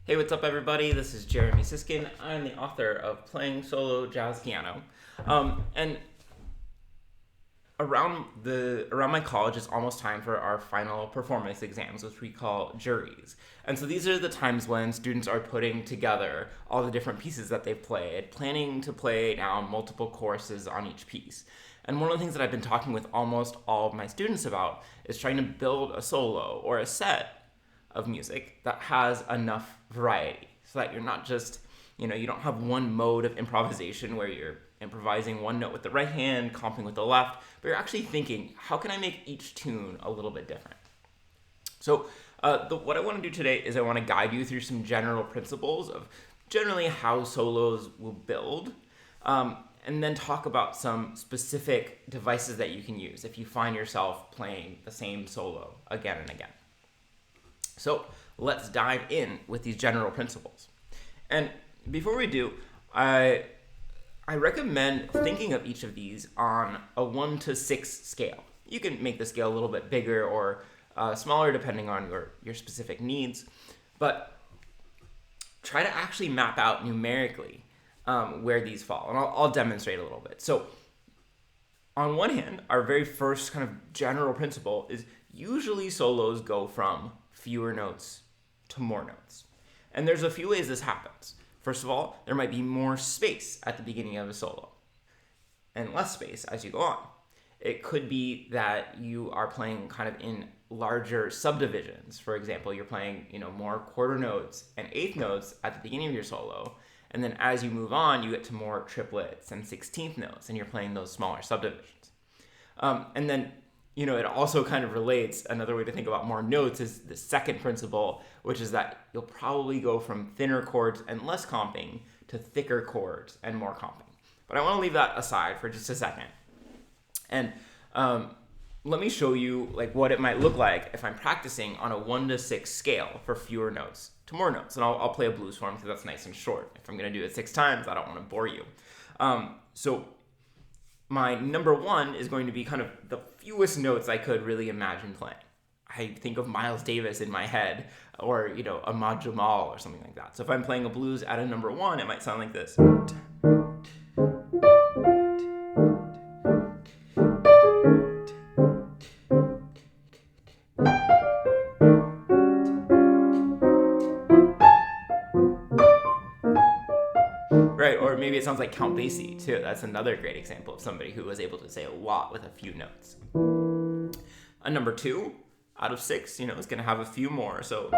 Hey, what's up, everybody? This is Jeremy Siskind. I'm the author of Playing Solo Jazz Piano. And around my college, it's almost time for our final performance exams, which we call juries. And so these are the times when students are putting together all the different pieces that they've played, planning to play now multiple courses on each piece. And one of the things that I've been talking with almost all of my students about is trying to build a solo or a set of music that has enough variety so that you're not just, you don't have one mode of improvisation where you're improvising one note with the right hand, comping with the left, but you're actually thinking, how can I make each tune a little bit different? So what I want to do today is I want to guide you through some general principles of generally how solos will build, and then talk about some specific devices that you can use if you find yourself playing the same solo again and again. So let's dive in with these general principles. And before we do, I recommend thinking of each of these on a 1 to 6 scale. You can make the scale a little bit bigger or smaller depending on your specific needs, but try to actually map out numerically where these fall, and I'll demonstrate a little bit. So on one hand, our very first kind of general principle is usually solos go from fewer notes to more notes. And there's a few ways this happens. First of all, there might be more space at the beginning of a solo and less space as you go on. It could be that you are playing kind of in larger subdivisions. For example, you're playing, more quarter notes and eighth notes at the beginning of your solo. And then as you move on, you get to more triplets and 16th notes and you're playing those smaller subdivisions. And then it also kind of relates. Another way to think about more notes is the second principle, which is that you'll probably go from thinner chords and less comping to thicker chords and more comping. But I want to leave that aside for just a second. And let me show you what it might look like if I'm practicing on a 1 to 6 scale for fewer notes to more notes. And I'll play a blues form because that's nice and short. If I'm going to do it 6 times, I don't want to bore you. So my number 1 is going to be kind of the fewest notes I could really imagine playing. I think of Miles Davis in my head, or, Ahmad Jamal or something like that. So if I'm playing a blues at a number 1, it might sound like this. Right, or maybe it sounds like Count Basie, too. That's another great example of somebody who was able to say a lot with a few notes. A number 2 out of 6, is going to have a few more. So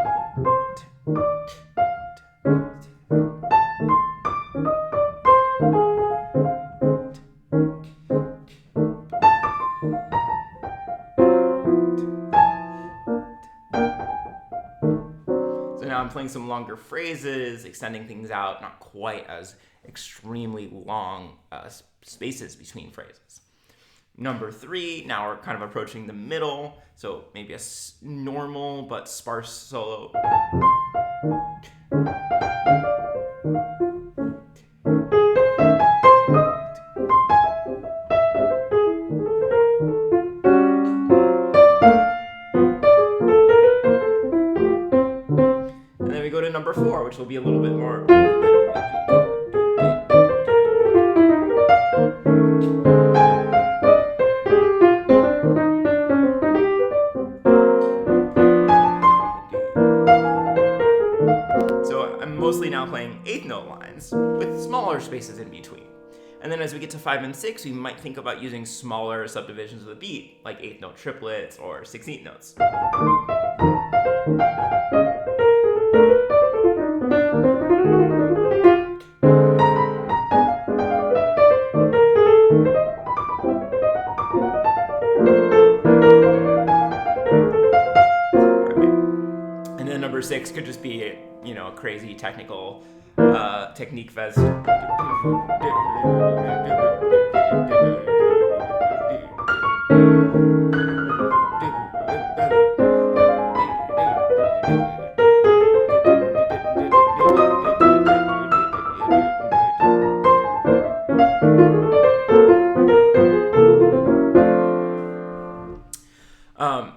now I'm playing some longer phrases, extending things out, not quite as extremely long spaces between phrases. Number 3, now we're kind of approaching the middle, so maybe a normal but sparse solo. And then we go to number 4, which will be a little bit more. So I'm mostly now playing 8th note lines with smaller spaces in between. And then as we get to 5 and 6, we might think about using smaller subdivisions of the beat, like 8th note triplets or 16th notes. And then number 6 could just be, a crazy technical technique fest.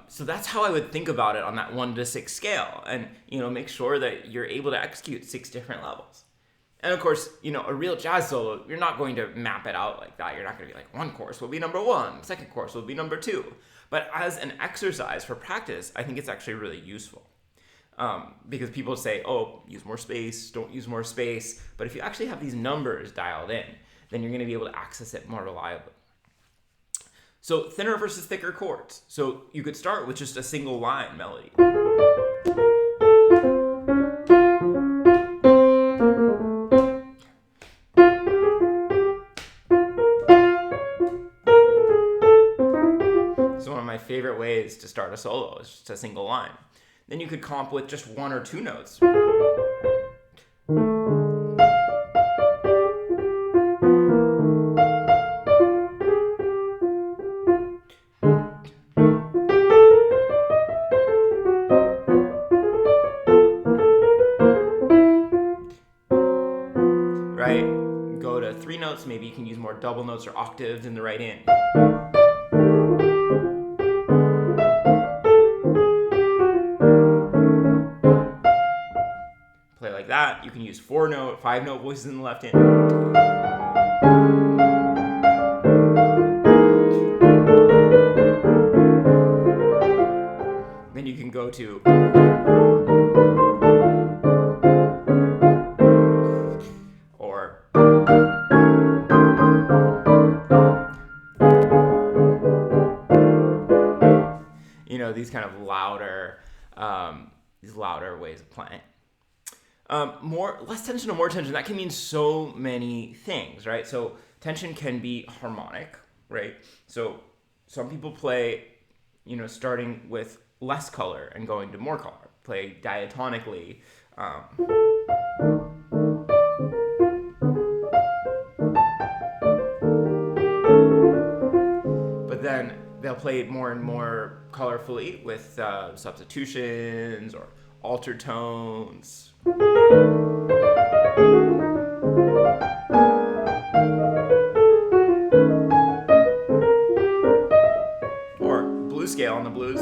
So that's that's how I would think about it on that 1 to 6 scale, and make sure that you're able to execute 6 different levels. And of course, a real jazz solo, you're not going to map it out like that. You're not going to be like, one chorus will be number 1, second chorus will be number 2. But as an exercise for practice, I think it's actually really useful. Because people say, oh, use more space, don't use more space. But if you actually have these numbers dialed in, then you're going to be able to access it more reliably. So thinner versus thicker chords. So you could start with just a single line melody. So one of my favorite ways to start a solo is just a single line. Then you could comp with just 1 or 2 notes. Right? Go to 3 notes, maybe you can use more double notes or octaves in the right end. Play like that. You can use 4-note, 5-note voices in the left hand. Then you can go to these kind of louder ways of playing. Less tension or more tension, that can mean so many things, right? So tension can be harmonic, right? So some people play, starting with less color and going to more color, play diatonically. But then they'll play it more and more colorfully with substitutions or altered tones. Or blues scale on the blues.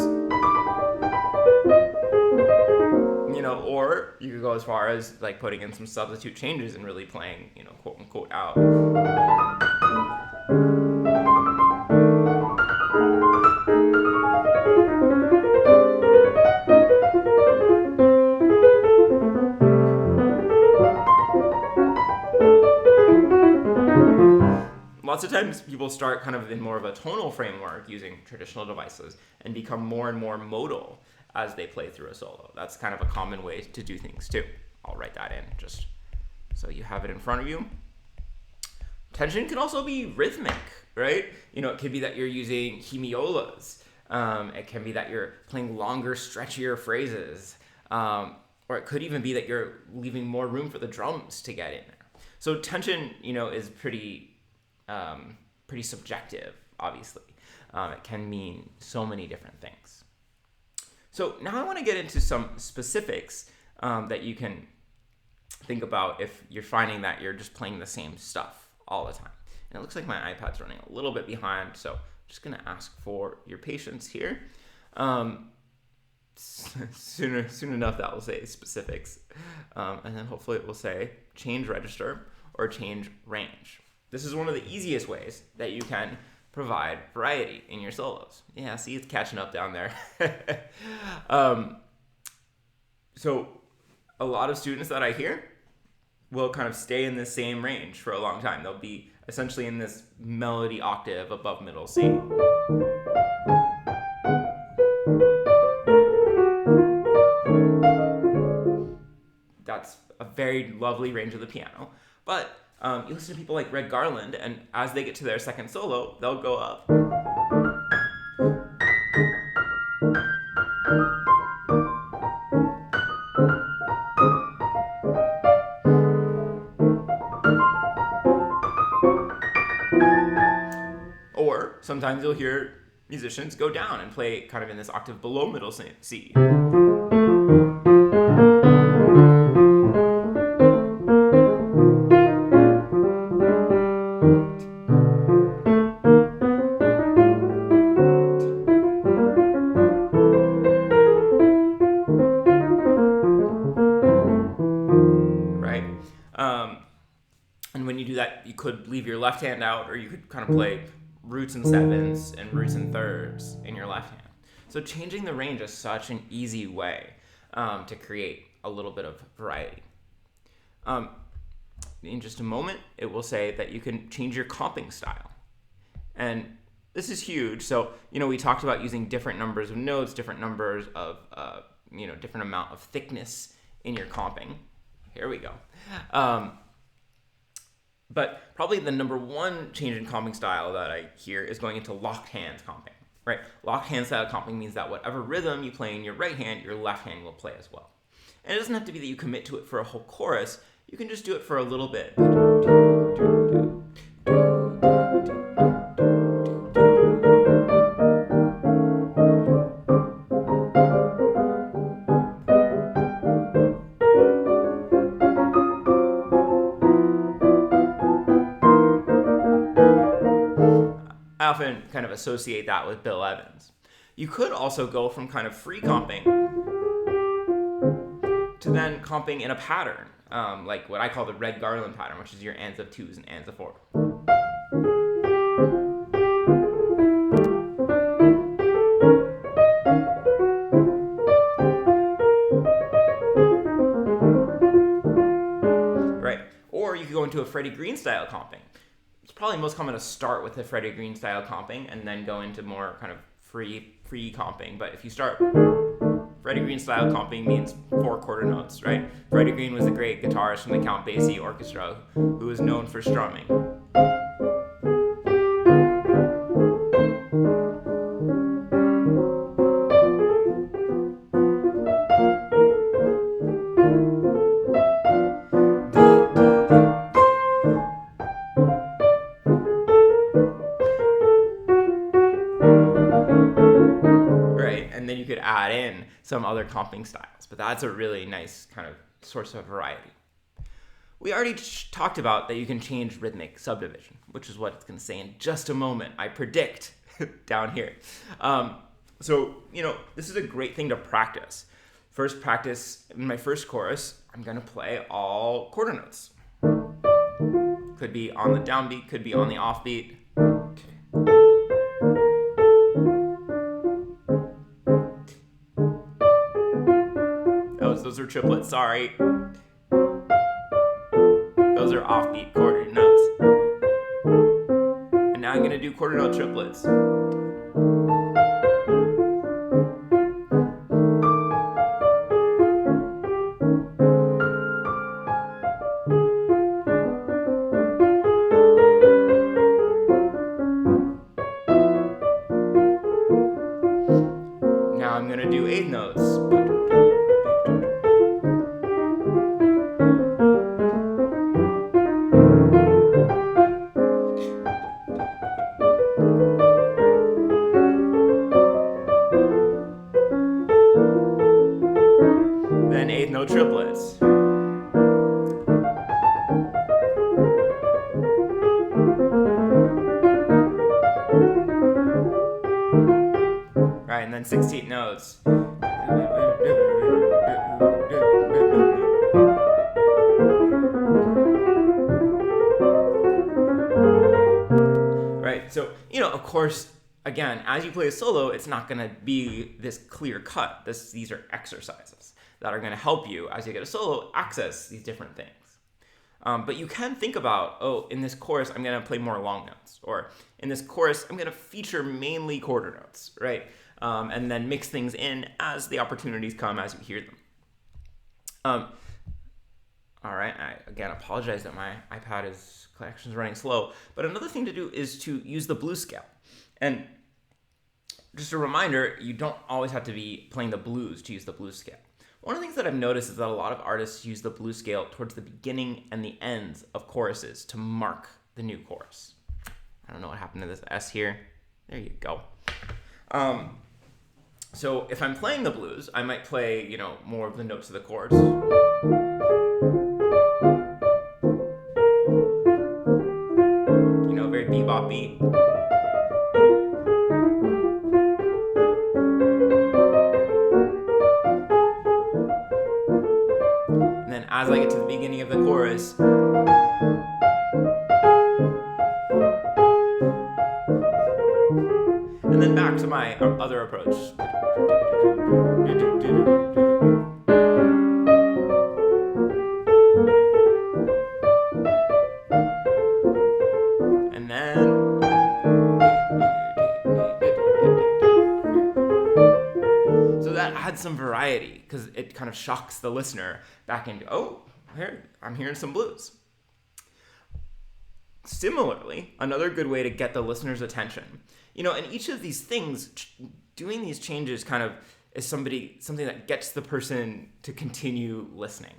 Or you could go as far as like putting in some substitute changes and really playing, quote unquote out. Lots of times people start kind of in more of a tonal framework using traditional devices and become more and more modal as they play through a solo. That's kind of a common way to do things too. I'll write that in just so you have it in front of you. Tension can also be rhythmic, right? It could be that you're using hemiolas. It can be that you're playing longer, stretchier phrases. Or it could even be that you're leaving more room for the drums to get in there. So tension, is pretty subjective, obviously. It can mean so many different things. So now I want to get into some specifics that you can think about if you're finding that you're just playing the same stuff all the time. And it looks like my iPad's running a little bit behind, so I'm just going to ask for your patience here. Soon enough that will say specifics. And then hopefully it will say change register or change range. This is one of the easiest ways that you can provide variety in your solos. Yeah, see, it's catching up down there. So a lot of students that I hear will kind of stay in the same range for a long time. They'll be essentially in this melody octave above middle C. That's a very lovely range of the piano. But you listen to people like Red Garland, and as they get to their second solo, they'll go up. Or sometimes you'll hear musicians go down and play kind of in this octave below middle C. you do that, you could leave your left hand out, or you could kind of play roots and sevenths and roots and thirds in your left hand. So changing the range is such an easy way to create a little bit of variety. In just a moment, it will say that you can change your comping style. And this is huge. So, we talked about using different numbers of notes, different numbers of, different amount of thickness in your comping. Here we go. But probably the number one change in comping style that I hear is going into locked hands comping, right? Locked hand style comping means that whatever rhythm you play in your right hand, your left hand will play as well. And it doesn't have to be that you commit to it for a whole chorus. You can just do it for a little bit. I often kind of associate that with Bill Evans. You could also go from kind of free comping to then comping in a pattern, like what I call the red garland pattern, which is your ands of twos and ands of four. Right, or you could go into a Freddie Green style comping. It's probably most common to start with the Freddie Green style comping and then go into more kind of free comping. But if you start, Freddie Green style comping means 4 quarter notes, right? Freddie Green was a great guitarist from the Count Basie Orchestra who was known for strumming. Add in some other comping styles, but that's a really nice kind of source of variety. We already talked about that you can change rhythmic subdivision, which is what it's going to say in just a moment, I predict, down here. So, this is a great thing to practice. First practice, in my first chorus, I'm going to play all quarter notes. Could be on the downbeat, could be on the offbeat. Those are triplets, sorry. Those are offbeat quarter notes. And now I'm going to do quarter note triplets. Now I'm going to do eighth notes. Then eighth note triplets. Right, and then 16th notes. Right, so, of course, again, as you play a solo, it's not going to be this clear cut. These are exercises that are going to help you, as you get a solo, access these different things. But you can think about, in this chorus, I'm going to play more long notes. Or in this chorus, I'm going to feature mainly quarter notes, right? And then mix things in as the opportunities come, as you hear them. All right, I, again, apologize that my iPad connection is running slow. But another thing to do is to use the blues scale. And just a reminder, you don't always have to be playing the blues to use the blues scale. One of the things that I've noticed is that a lot of artists use the blues scale towards the beginning and the ends of choruses to mark the new chorus. I don't know what happened to this S here. There you go. So if I'm playing the blues, I might play, more of the notes of the chords. Very bebop beat. And then as I get to the beginning of the chorus, to my other approach. And then... So that adds some variety, because it kind of shocks the listener back into, oh, here, I'm hearing some blues. Similarly, another good way to get the listener's attention, and each of these things, doing these changes kind of is something that gets the person to continue listening,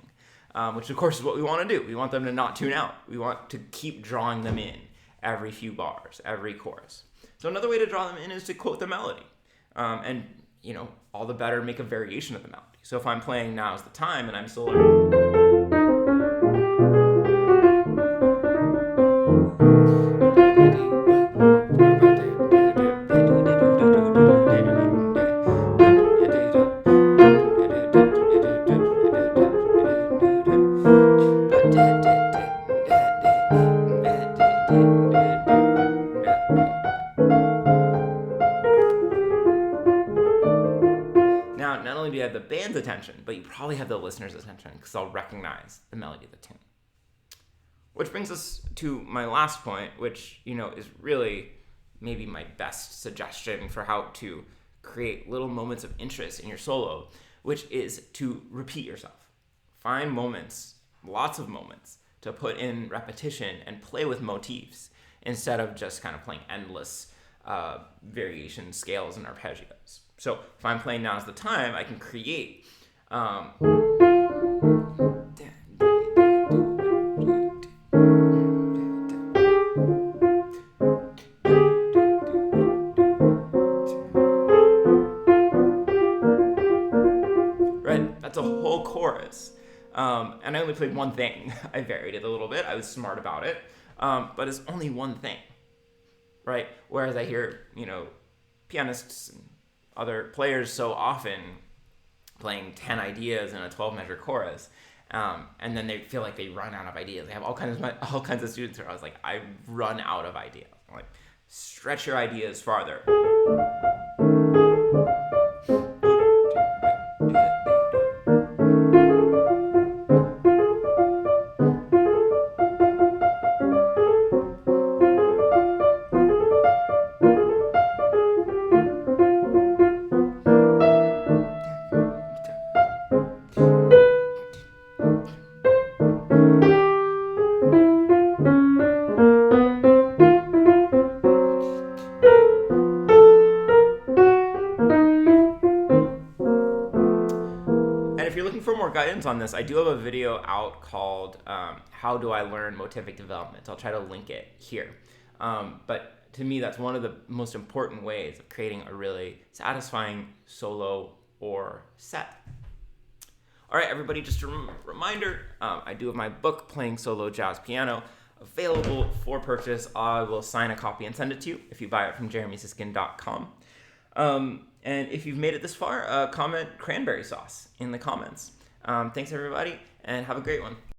which of course is what we want to do. We want them to not tune out. We want to keep drawing them in every few bars, every chorus. So another way to draw them in is to quote the melody. And all the better, make a variation of the melody. So if I'm playing Now's the Time and I'm soloing... Now, not only do you have the band's attention, but you probably have the listener's attention, because they'll recognize the melody of the tune. Which brings us to my last point, which, is really maybe my best suggestion for how to create little moments of interest in your solo, which is to repeat yourself. Find moments, lots of moments, to put in repetition and play with motifs instead of just kind of playing endless variation scales and arpeggios. So if I'm playing Now's the Time, I can create right, that's a whole chorus. And I only played one thing. I varied it a little bit. I was smart about it. But it's only one thing, right? Whereas I hear, pianists and other players so often playing 10 ideas in a 12-measure chorus, and then they feel like they run out of ideas. They have all kinds of students where I was like, I run out of ideas. I'm like, stretch your ideas farther. For more guidance on this, I do have a video out called How Do I Learn Motivic Development. I'll try to link it here. But to me, that's one of the most important ways of creating a really satisfying solo or set. All right, everybody, just a reminder, I do have my book, Playing Solo Jazz Piano, available for purchase. I will sign a copy and send it to you if you buy it from jeremysiskind.com. And if you've made it this far, comment cranberry sauce in the comments. Thanks, everybody, and have a great one.